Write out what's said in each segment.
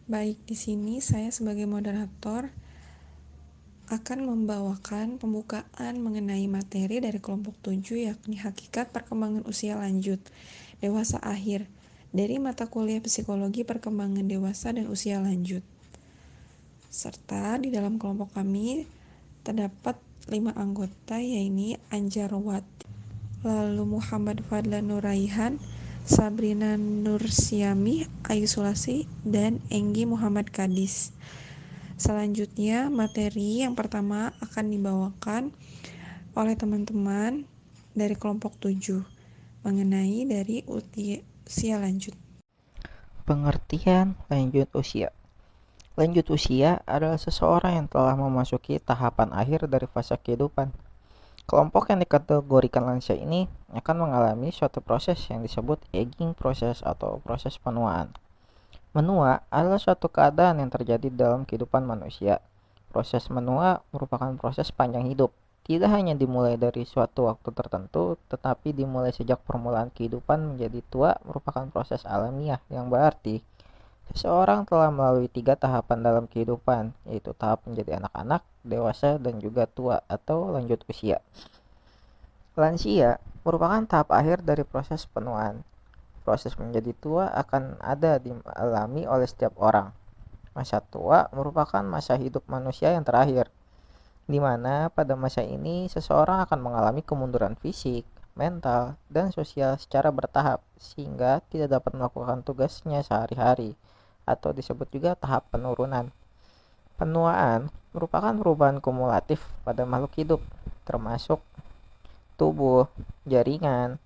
Baik, di sini saya sebagai moderator akan membawakan pembukaan mengenai materi dari kelompok 7 yakni hakikat perkembangan usia lanjut dewasa akhir dari mata kuliah psikologi perkembangan dewasa dan usia lanjut. Serta di dalam kelompok kami terdapat 5 anggota yaitu Anjar Wati, lalu Muhammad Fadlan Nuraihan, Sabrina Nursiami, Ayu Sulasi, dan Enggi Muhammad Kadis. Selanjutnya, materi yang pertama akan dibawakan oleh teman-teman dari kelompok 7 mengenai dari usia lanjut. Pengertian lanjut usia. Lanjut usia adalah seseorang yang telah memasuki tahapan akhir dari fase kehidupan. Kelompok yang dikategorikan lansia ini akan mengalami suatu proses yang disebut aging process atau proses penuaan. Menua adalah suatu keadaan yang terjadi dalam kehidupan manusia. Proses menua merupakan proses panjang hidup. Tidak hanya dimulai dari suatu waktu tertentu, tetapi dimulai sejak permulaan kehidupan menjadi tua merupakan proses alamiah yang berarti seseorang telah melalui 3 tahapan dalam kehidupan, yaitu tahap menjadi anak-anak, dewasa, dan juga tua atau lanjut usia. Lansia merupakan tahap akhir dari proses penuaan. Proses menjadi tua akan ada dialami oleh setiap orang. Masa tua merupakan masa hidup manusia yang terakhir, di mana pada masa ini seseorang akan mengalami kemunduran fisik, mental, dan sosial secara bertahap sehingga tidak dapat melakukan tugasnya sehari-hari atau disebut juga tahap penurunan. Penuaan merupakan perubahan kumulatif pada makhluk hidup, termasuk tubuh, jaringan,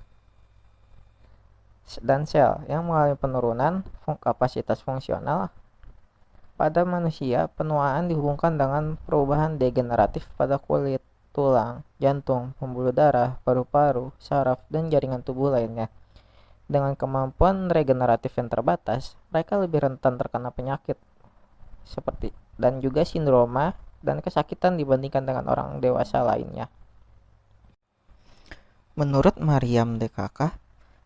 dan sel yang mengalami penurunan kapasitas fungsional. Pada manusia, penuaan dihubungkan dengan perubahan degeneratif pada kulit, tulang, jantung, pembuluh darah, paru-paru, saraf, dan jaringan tubuh lainnya. Dengan kemampuan regeneratif yang terbatas, mereka lebih rentan terkena penyakit seperti dan juga sindroma dan kesakitan dibandingkan dengan orang dewasa lainnya. Menurut Mariam DKK,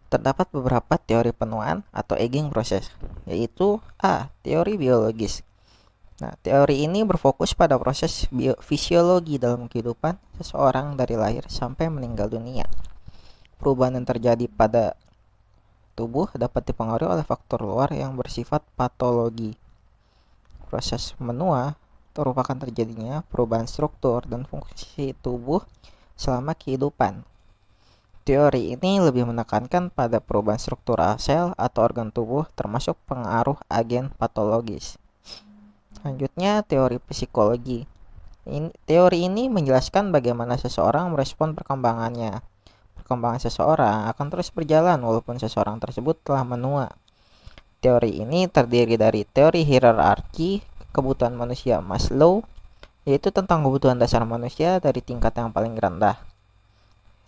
terdapat beberapa teori penuaan atau aging process, yaitu A. Teori biologis. Nah, teori ini berfokus pada proses fisiologi dalam kehidupan seseorang dari lahir sampai meninggal dunia. Perubahan yang terjadi pada tubuh dapat dipengaruhi oleh faktor luar yang bersifat patologi. Proses menua merupakan terjadinya perubahan struktur dan fungsi tubuh selama kehidupan. Teori ini lebih menekankan pada perubahan struktural sel atau organ tubuh termasuk pengaruh agen patologis. Selanjutnya, teori psikologi. Teori ini menjelaskan bagaimana seseorang merespon perkembangannya. Perkembangan seseorang akan terus berjalan walaupun seseorang tersebut telah menua. Teori ini terdiri dari teori hierarki kebutuhan manusia Maslow, yaitu tentang kebutuhan dasar manusia dari tingkat yang paling rendah,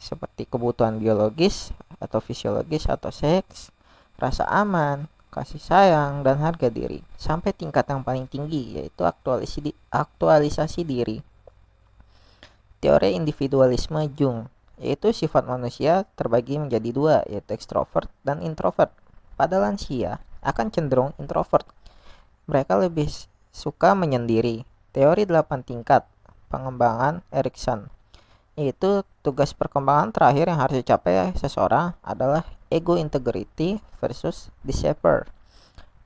seperti kebutuhan biologis atau fisiologis atau seks, rasa aman, kasih sayang, dan harga diri, sampai tingkat yang paling tinggi yaitu aktualisasi diri. Teori individualisme Jung, yaitu sifat manusia terbagi menjadi 2, yaitu ekstrovert dan introvert. Pada lansia akan cenderung introvert. Mereka lebih suka menyendiri. Teori 8 tingkat pengembangan Erikson, yaitu tugas perkembangan terakhir yang harus dicapai seseorang adalah ego integrity versus despair.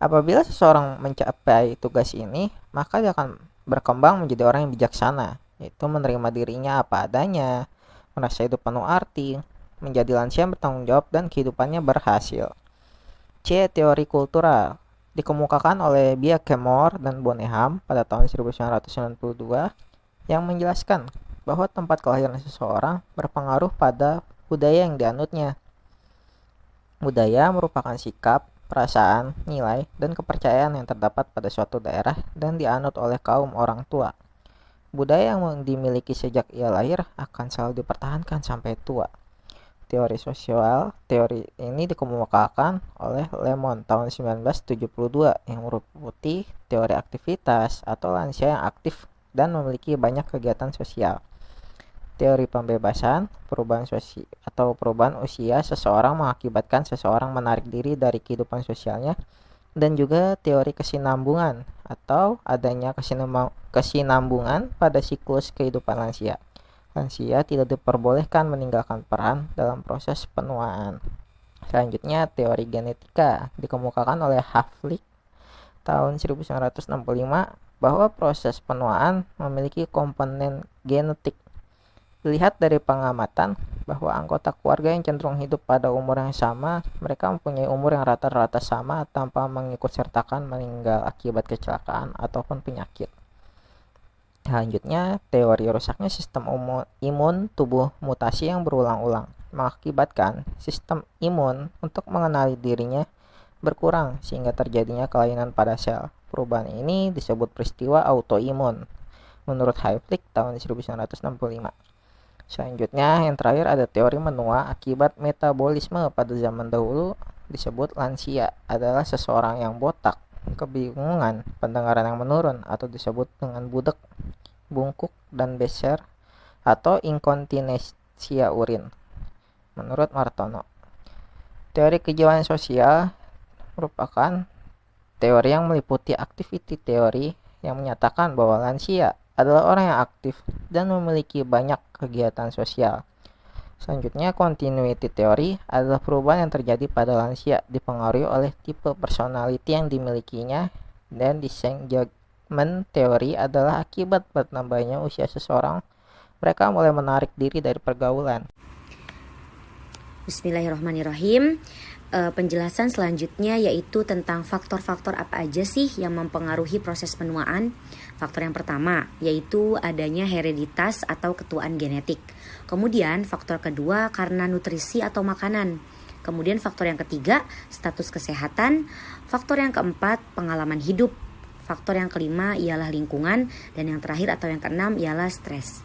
Apabila seseorang mencapai tugas ini, maka dia akan berkembang menjadi orang yang bijaksana, yaitu menerima dirinya apa adanya, merasa hidup penuh arti, menjadi lansia yang bertanggung jawab dan kehidupannya berhasil. C. Teori kultural dikemukakan oleh Biakemore dan Boneham pada tahun 1992 yang menjelaskan bahwa tempat kelahiran seseorang berpengaruh pada budaya yang dianutnya. Budaya merupakan sikap, perasaan, nilai, dan kepercayaan yang terdapat pada suatu daerah dan dianut oleh kaum orang tua. Budaya yang dimiliki sejak ia lahir akan selalu dipertahankan sampai tua. Teori sosial, teori ini dikemukakan oleh Lemon tahun 1972 yang merupakan teori aktivitas atau lansia yang aktif dan memiliki banyak kegiatan sosial. Teori pembebasan, perubahan usia seseorang mengakibatkan seseorang menarik diri dari kehidupan sosialnya dan juga teori kesinambungan atau adanya kesinambungan pada siklus kehidupan lansia. Lansia tidak diperbolehkan meninggalkan peran dalam proses penuaan. Selanjutnya, teori genetika dikemukakan oleh Havlik tahun 1965 bahwa proses penuaan memiliki komponen genetik. Dilihat dari pengamatan bahwa anggota keluarga yang cenderung hidup pada umur yang sama, mereka mempunyai umur yang rata-rata sama tanpa mengikut sertakan meninggal akibat kecelakaan ataupun penyakit. Selanjutnya, teori rusaknya sistem imun tubuh mutasi yang berulang-ulang mengakibatkan sistem imun untuk mengenali dirinya berkurang sehingga terjadinya kelainan pada sel. Perubahan ini disebut peristiwa autoimun menurut Hayflick tahun 1965. Selanjutnya, yang terakhir ada teori menua akibat metabolisme. Pada zaman dahulu disebut lansia adalah seseorang yang botak, kebingungan, pendengaran yang menurun atau disebut dengan budek, bungkuk, dan beser atau inkontinensia urin menurut Martono. Teori kejiwaan sosial merupakan teori yang meliputi activity teori yang menyatakan bahwa lansia adalah orang yang aktif dan memiliki banyak kegiatan sosial. Selanjutnya, continuity teori adalah perubahan yang terjadi pada lansia dipengaruhi oleh tipe personality yang dimilikinya, dan disengagement teori adalah akibat bertambahnya usia seseorang, mereka mulai menarik diri dari pergaulan. Bismillahirrahmanirrahim. Penjelasan selanjutnya yaitu tentang faktor-faktor apa aja sih yang mempengaruhi proses penuaan. Faktor yang pertama yaitu adanya hereditas atau ketuaan genetik. Kemudian faktor kedua karena nutrisi atau makanan. Kemudian faktor yang ketiga status kesehatan. Faktor yang keempat pengalaman hidup. Faktor yang kelima ialah lingkungan. Dan yang terakhir atau yang keenam ialah stres.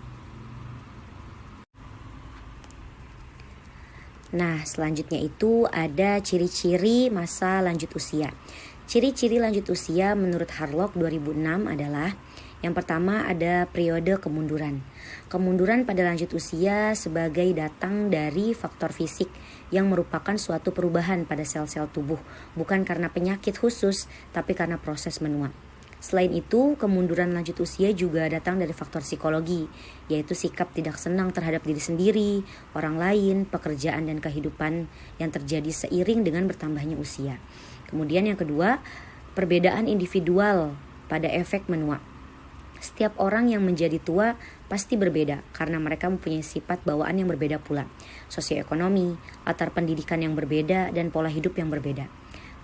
Nah, selanjutnya itu ada ciri-ciri masa lanjut usia. Ciri-ciri lanjut usia menurut Harlock 2006 adalah yang pertama ada periode kemunduran. Kemunduran pada lanjut usia sebagai datang dari faktor fisik yang merupakan suatu perubahan pada sel-sel tubuh, bukan karena penyakit khusus, tapi karena proses menua. Selain itu, kemunduran lanjut usia juga datang dari faktor psikologi, yaitu sikap tidak senang terhadap diri sendiri, orang lain, pekerjaan dan kehidupan yang terjadi seiring dengan bertambahnya usia. Kemudian yang kedua, perbedaan individual pada efek menua. Setiap orang yang menjadi tua pasti berbeda karena mereka mempunyai sifat bawaan yang berbeda pula, sosioekonomi, latar pendidikan yang berbeda, dan pola hidup yang berbeda.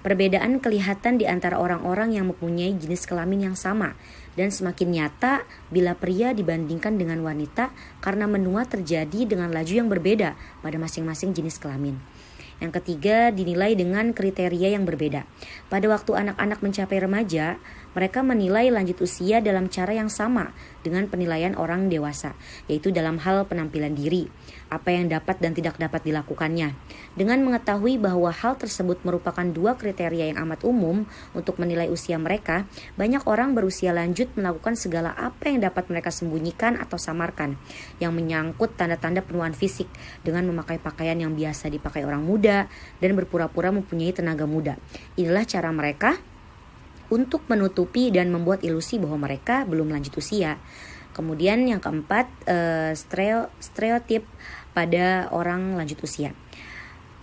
Perbedaan kelihatan di antara orang-orang yang mempunyai jenis kelamin yang sama dan semakin nyata bila pria dibandingkan dengan wanita karena menua terjadi dengan laju yang berbeda pada masing-masing jenis kelamin. Yang ketiga dinilai dengan kriteria yang berbeda. Pada waktu anak-anak mencapai remaja, mereka menilai lanjut usia dalam cara yang sama dengan penilaian orang dewasa, yaitu dalam hal penampilan diri, apa yang dapat dan tidak dapat dilakukannya. Dengan mengetahui bahwa hal tersebut merupakan dua kriteria yang amat umum untuk menilai usia mereka, banyak orang berusia lanjut melakukan segala apa yang dapat mereka sembunyikan atau samarkan, yang menyangkut tanda-tanda penuaan fisik dengan memakai pakaian yang biasa dipakai orang muda dan berpura-pura mempunyai tenaga muda. Inilah cara mereka untuk menutupi dan membuat ilusi bahwa mereka belum lanjut usia. Kemudian yang keempat, stereotip pada orang lanjut usia.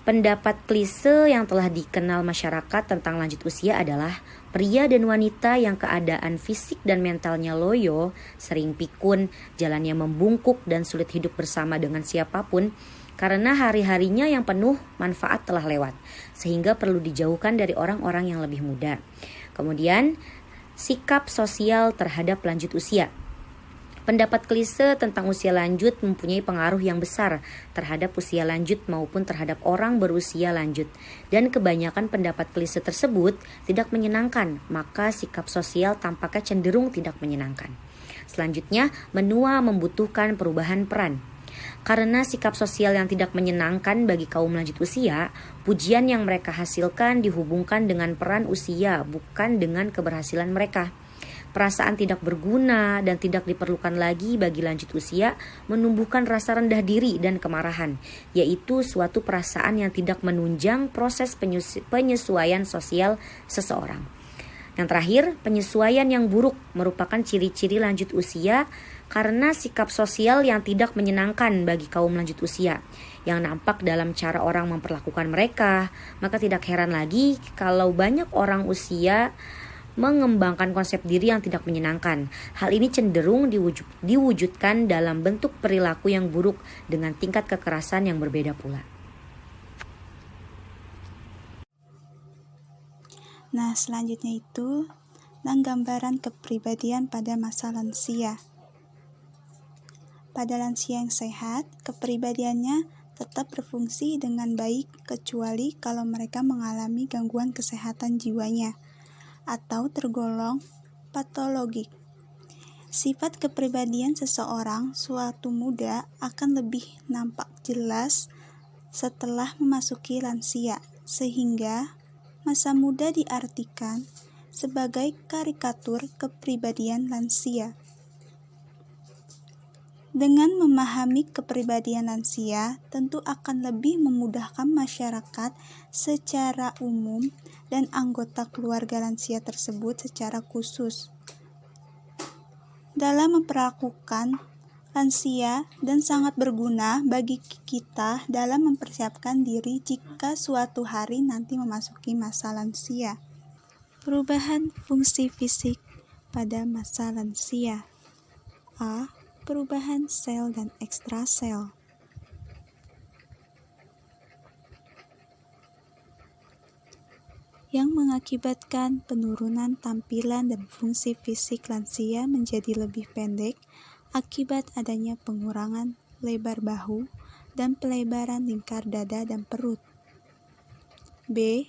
Pendapat klise yang telah dikenal masyarakat tentang lanjut usia adalah pria dan wanita yang keadaan fisik dan mentalnya loyo, sering pikun, jalannya membungkuk dan sulit hidup bersama dengan siapapun karena hari-harinya yang penuh manfaat telah lewat, sehingga perlu dijauhkan dari orang-orang yang lebih muda. Kemudian, sikap sosial terhadap lanjut usia. Pendapat klise tentang usia lanjut mempunyai pengaruh yang besar terhadap usia lanjut maupun terhadap orang berusia lanjut. Dan kebanyakan pendapat klise tersebut tidak menyenangkan, maka sikap sosial tampaknya cenderung tidak menyenangkan. Selanjutnya, menua membutuhkan perubahan peran. Karena sikap sosial yang tidak menyenangkan bagi kaum lanjut usia, pujian yang mereka hasilkan dihubungkan dengan peran usia, bukan dengan keberhasilan mereka. Perasaan tidak berguna dan tidak diperlukan lagi bagi lanjut usia menumbuhkan rasa rendah diri dan kemarahan, yaitu suatu perasaan yang tidak menunjang proses penyesuaian sosial seseorang. Yang terakhir, penyesuaian yang buruk merupakan ciri-ciri lanjut usia karena sikap sosial yang tidak menyenangkan bagi kaum lanjut usia yang nampak dalam cara orang memperlakukan mereka. Maka tidak heran lagi kalau banyak orang usia mengembangkan konsep diri yang tidak menyenangkan. Hal ini cenderung diwujudkan dalam bentuk perilaku yang buruk dengan tingkat kekerasan yang berbeda pula. Nah, selanjutnya itu tentang gambaran kepribadian pada masa lansia. Pada lansia yang sehat, kepribadiannya tetap berfungsi dengan baik kecuali kalau mereka mengalami gangguan kesehatan jiwanya atau tergolong patologik. Sifat kepribadian seseorang suatu muda akan lebih nampak jelas setelah memasuki lansia, sehingga masa muda diartikan sebagai karikatur kepribadian lansia. Dengan memahami kepribadian lansia, tentu akan lebih memudahkan masyarakat secara umum dan anggota keluarga lansia tersebut secara khusus dalam memperlakukan lansia dan sangat berguna bagi kita dalam mempersiapkan diri jika suatu hari nanti memasuki masa lansia. Perubahan fungsi fisik pada masa lansia. A. Perubahan sel dan ekstrasel. Yang mengakibatkan penurunan tampilan dan fungsi fisik lansia menjadi lebih pendek akibat adanya pengurangan lebar bahu dan pelebaran lingkar dada dan perut. B.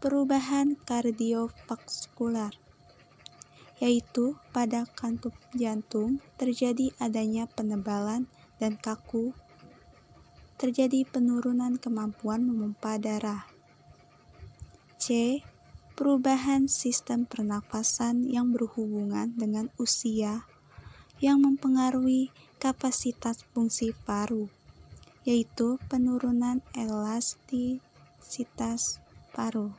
Perubahan kardiovaskular, yaitu pada kantong jantung terjadi adanya penebalan dan kaku, terjadi penurunan kemampuan memompa darah. C. Perubahan sistem pernafasan yang berhubungan dengan usia yang mempengaruhi kapasitas fungsi paru, yaitu penurunan elastisitas paru.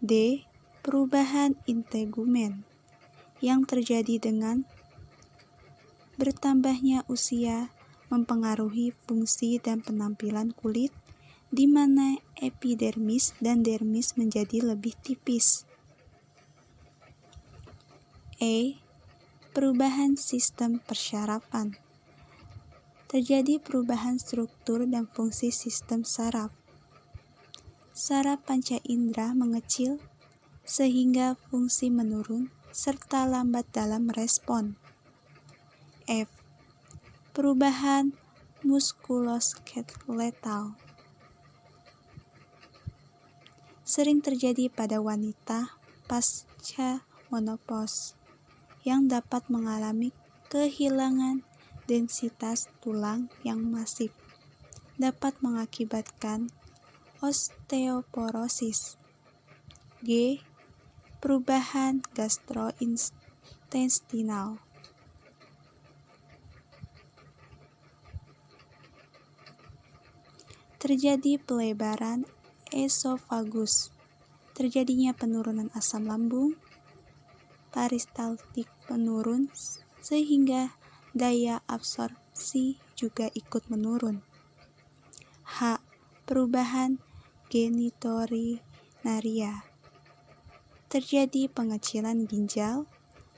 D. Perubahan integumen yang terjadi dengan bertambahnya usia mempengaruhi fungsi dan penampilan kulit, di mana epidermis dan dermis menjadi lebih tipis. E. Perubahan sistem persyarafan. Terjadi perubahan struktur dan fungsi sistem saraf. Saraf panca indera mengecil sehingga fungsi menurun serta lambat dalam respon. F. Perubahan muskuloskeletal. Sering terjadi pada wanita pasca menopause yang dapat mengalami kehilangan densitas tulang yang masif, dapat mengakibatkan osteoporosis. G. Perubahan gastrointestinal. Terjadi pelebaran esofagus, terjadinya penurunan asam lambung, peristaltik menurun sehingga daya absorpsi juga ikut menurun. H. Perubahan genitourinaria. Terjadi pengecilan ginjal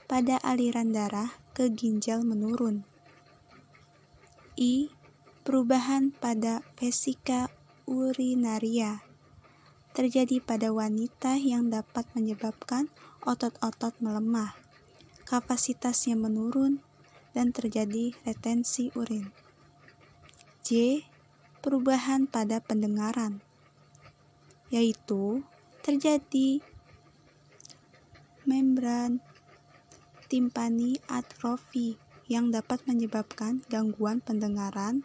pada aliran darah ke ginjal menurun. I. Perubahan pada vesika urinaria. Terjadi pada wanita yang dapat menyebabkan otot-otot melemah, kapasitasnya menurun, dan terjadi retensi urin. J. Perubahan pada pendengaran, yaitu terjadi membran timpani atrofi yang dapat menyebabkan gangguan pendengaran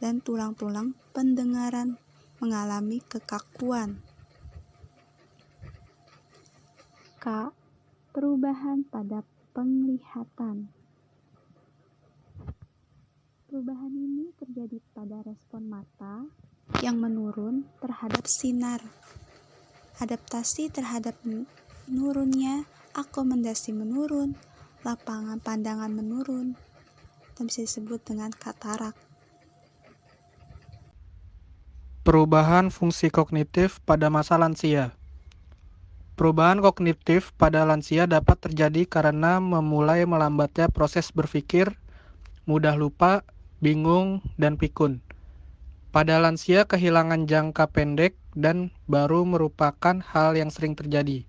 dan tulang-tulang pendengaran mengalami kekakuan. K. Perubahan pada penglihatan. Perubahan ini terjadi pada respon mata yang menurun terhadap sinar. Adaptasi terhadap menurunnya, akomodasi menurun, lapangan pandangan menurun, dan bisa disebut dengan katarak. Perubahan fungsi kognitif pada masa lansia. Perubahan kognitif pada lansia dapat terjadi karena memulai melambatnya proses berpikir, mudah lupa, bingung, dan pikun. Pada lansia, kehilangan jangka pendek dan baru merupakan hal yang sering terjadi.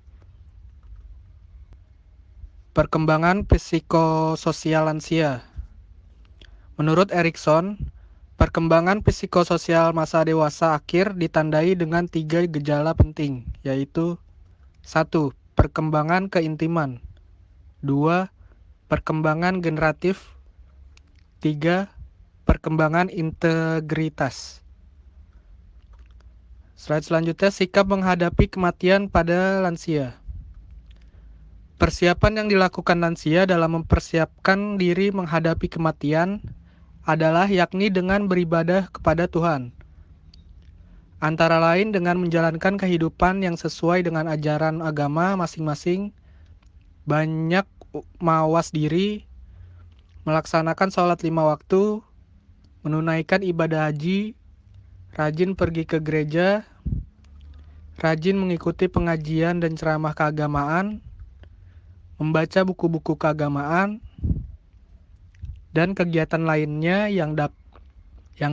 Perkembangan psikososial lansia. Menurut Erikson, perkembangan psikososial masa dewasa akhir ditandai dengan 3 gejala penting, yaitu 1. Perkembangan keintiman. 2. Perkembangan generatif. 3. Perkembangan integritas. Slide selanjutnya, sikap menghadapi kematian pada lansia. Persiapan yang dilakukan lansia dalam mempersiapkan diri menghadapi kematian adalah yakni dengan beribadah kepada Tuhan. Antara lain dengan menjalankan kehidupan yang sesuai dengan ajaran agama masing-masing, banyak mawas diri, melaksanakan sholat 5 waktu, menunaikan ibadah haji, rajin pergi ke gereja, rajin mengikuti pengajian dan ceramah keagamaan, membaca buku-buku keagamaan, dan kegiatan lainnya yang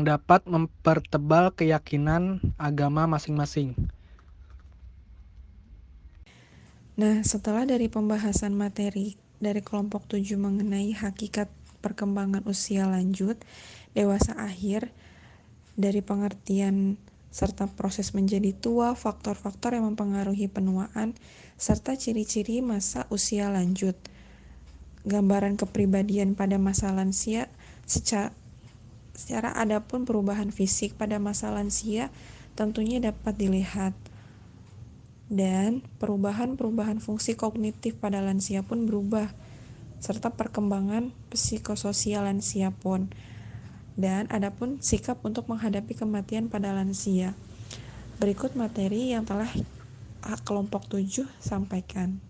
dapat mempertebal keyakinan agama masing-masing. Nah, setelah dari pembahasan materi dari kelompok 7 mengenai hakikat perkembangan usia lanjut, dewasa akhir, dari pengertian serta proses menjadi tua, faktor-faktor yang mempengaruhi penuaan, serta ciri-ciri masa usia lanjut. Gambaran kepribadian pada masa lansia. Secara adapun perubahan fisik pada masa lansia tentunya dapat dilihat, dan perubahan fungsi kognitif pada lansia pun berubah, serta perkembangan psikososial lansia pun, dan adapun sikap untuk menghadapi kematian pada lansia. Berikut materi yang telah kelompok 7 sampaikan.